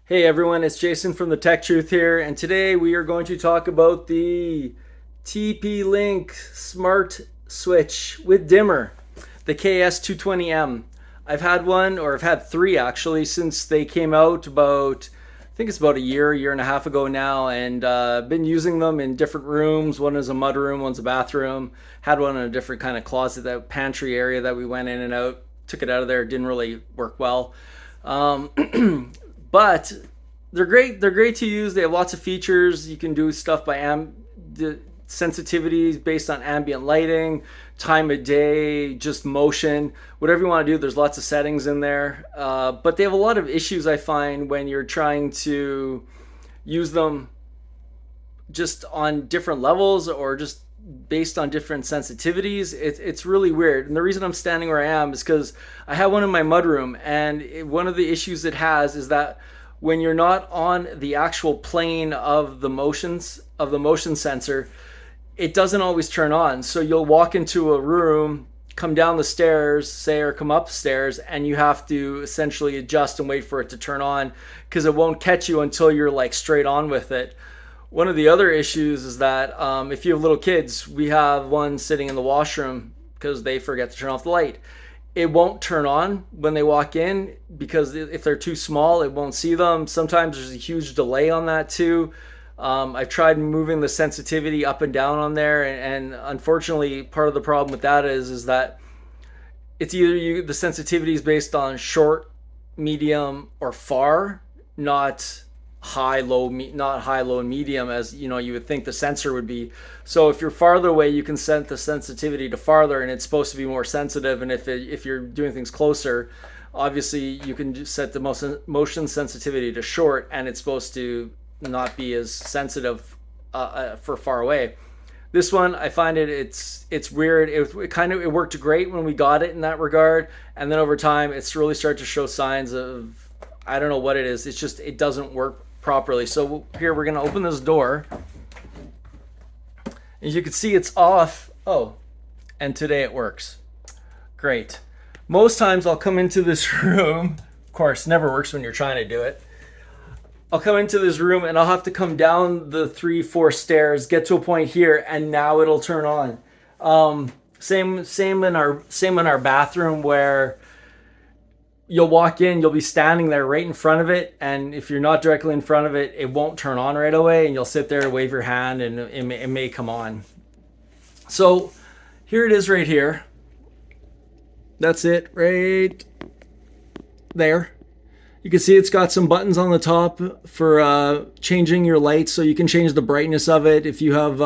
Hey everyone, it's Jason from the Tech Truth here, and today we are going to talk about the TP-Link Smart Switch with dimmer, the KS220M. I've had one, or I've had three actually, since they came out I think it's about a year and a half ago now, and been using them in different rooms. One is a mud room, one's a bathroom. Had one in a different kind of closet, that pantry area that we went in and out. Took it out of there, it didn't really work well. But they're great. They're great to use. They have lots of features. You can do stuff by the sensitivities based on ambient lighting, time of day, just motion, whatever you want to do. There's lots of settings in there. But they have a lot of issues, I find, when you're trying to use them just on different levels or just based on different sensitivities. It's really weird. And the reason I'm standing where I am is because I have one in my mudroom, and one of the issues it has is that when you're not on the actual plane of the motion sensor, it doesn't always turn on. So you'll walk into a room, come down the stairs, say, or come upstairs, and you have to essentially adjust and wait for it to turn on because it won't catch you until you're like straight on with it. One of the other issues is that if you have little kids, we have one sitting in the washroom because they forget to turn off the light. It won't turn on when they walk in because if they're too small, it won't see them. Sometimes there's a huge delay on that too. I've tried moving the sensitivity up and down on there, and unfortunately, part of the problem with that is that it's either the sensitivity is based on short, medium, or far, not high, low, not high, low, and medium as you would think the sensor would be. So if you're farther away, you can set the sensitivity to farther, and it's supposed to be more sensitive. And if you're doing things closer, obviously you can just set the motion sensitivity to short, and it's supposed to not be as sensitive for far away. This one, I find it's weird. It worked great when we got it in that regard, and then over time, it's really started to show signs of, I don't know what it is. It's just it doesn't work properly. So here we're gonna open this door. As you can see, it's off. Oh, and today it works. Great. Most times I'll come into this room. Of course, never works when you're trying to do it. I'll come into this room and I'll have to come down the 3-4 stairs, get to a point here, and now it'll turn on. Same in our bathroom where you'll walk in, you'll be standing there right in front of it, and if you're not directly in front of it, it won't turn on right away, and you'll sit there, wave your hand, and it may come on. So here it is right here. That's it right there. You can see it's got some buttons on the top for changing your lights, so you can change the brightness of it. If you have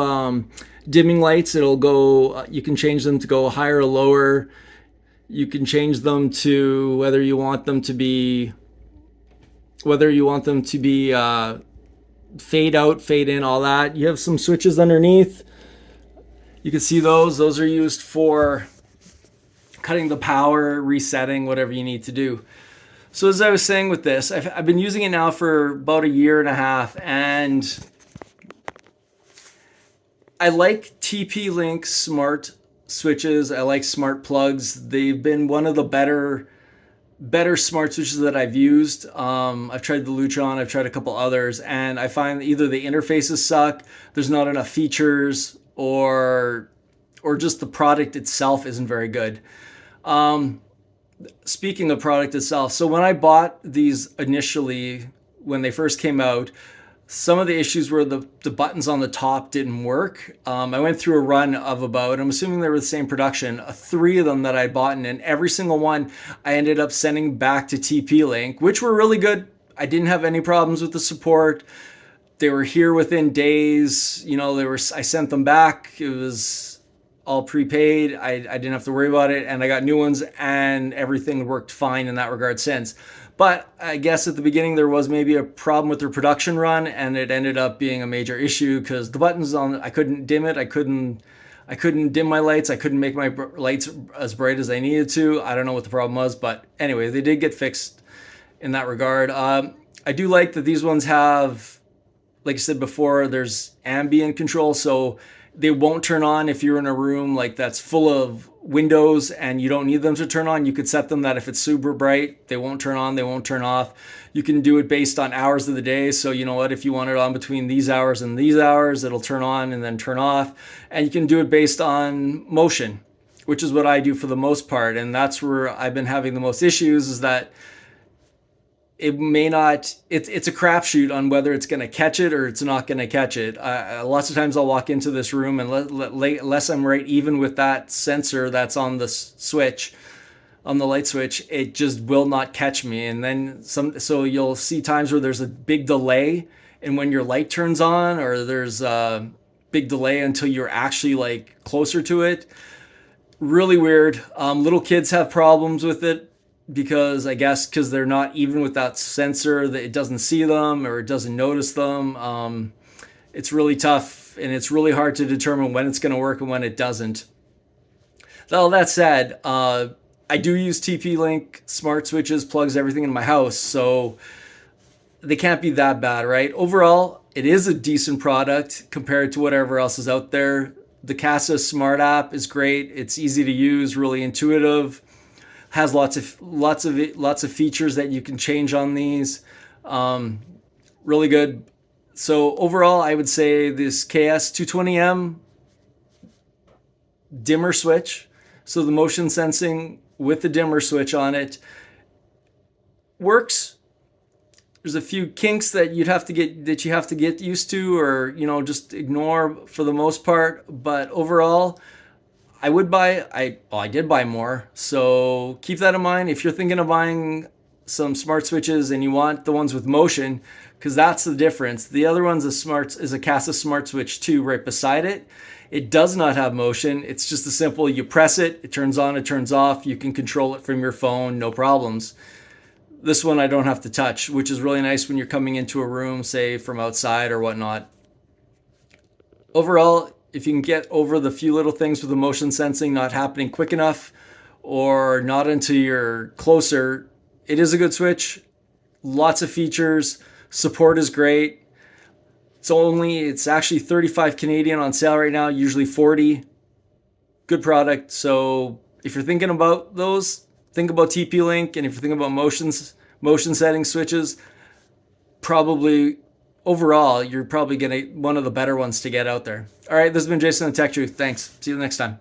dimming lights, it'll go. You can change them to go higher or lower. You can change them to whether you want them to be fade out, fade in, all that. You have some switches underneath. You can see those. Those are used for cutting the power, resetting, whatever you need to do. So as I was saying with this, I've been using it now for about a year and a half, and I like TP-Link smart switches. I like smart plugs. They've been one of the better smart switches that I've used. I've tried the Lutron, I've tried a couple others, and I find either the interfaces suck, there's not enough features, or just the product itself isn't very good. Speaking of product itself, so when I bought these initially, when they first came out, some of the issues were the buttons on the top didn't work. I went through a run of about, I'm assuming they were the same production, 3 of them that I bought, and every single one I ended up sending back to TP-Link, which were really good. I didn't have any problems with the support. They were here within days. I sent them back. It was all prepaid. I didn't have to worry about it, and I got new ones, and everything worked fine in that regard since. But I guess at the beginning there was maybe a problem with their production run, and it ended up being a major issue because the buttons I couldn't dim it. I couldn't dim my lights. I couldn't make my lights as bright as I needed to. I don't know what the problem was, but anyway, they did get fixed in that regard. I do like that these ones have, like I said before, there's ambient control, so they won't turn on if you're in a room like that's full of windows and you don't need them to turn on, you could set them that if it's super bright, they won't turn on, they won't turn off. You can do it based on hours of the day. So you know what, if you want it on between these hours and these hours, it'll turn on and then turn off. And you can do it based on motion, which is what I do for the most part. And that's where I've been having the most issues, is that it may not, it's a crapshoot on whether it's going to catch it or it's not going to catch it. Lots of times I'll walk into this room and unless I'm right even with that sensor that's on the switch, on the light switch, it just will not catch me. And then so you'll see times where there's a big delay in when your light turns on, or there's a big delay until you're actually like closer to it. Really weird. Little kids have problems with it, because I guess because they're not even with that sensor, that it doesn't see them or it doesn't notice them. It's really tough, and it's really hard to determine when it's going to work and when it doesn't. All that said, I do use TP-Link smart switches, plugs, everything in my house, so they can't be that bad, right? Overall, it is a decent product compared to whatever else is out there. The Kasa Smart app is great. It's easy to use, really intuitive. Has lots of features that you can change on these. Really good. So overall, I would say this KS220M dimmer switch, so the motion sensing with the dimmer switch on it, works. There's a few kinks that you have to get used to, or just ignore for the most part. But overall, I would buy. I did buy more, so keep that in mind if you're thinking of buying some smart switches and you want the ones with motion, because that's the difference. The other one's is a Kasa Smart Switch 2 right beside it. It does not have motion. It's just a simple, you press it, it turns on, it turns off. You can control it from your phone, no problems. This one I don't have to touch, which is really nice when you're coming into a room, say from outside or whatnot. Overall, if you can get over the few little things with the motion sensing not happening quick enough, or not until you're closer, it is a good switch. Lots of features. Support is great. It's actually 35 Canadian on sale right now, usually 40. Good product. So if you're thinking about those, think about TP-Link. And if you're thinking about motion setting switches, probably overall, you're probably one of the better ones to get out there. All right, this has been Jason the Tech Truth. Thanks. See you next time.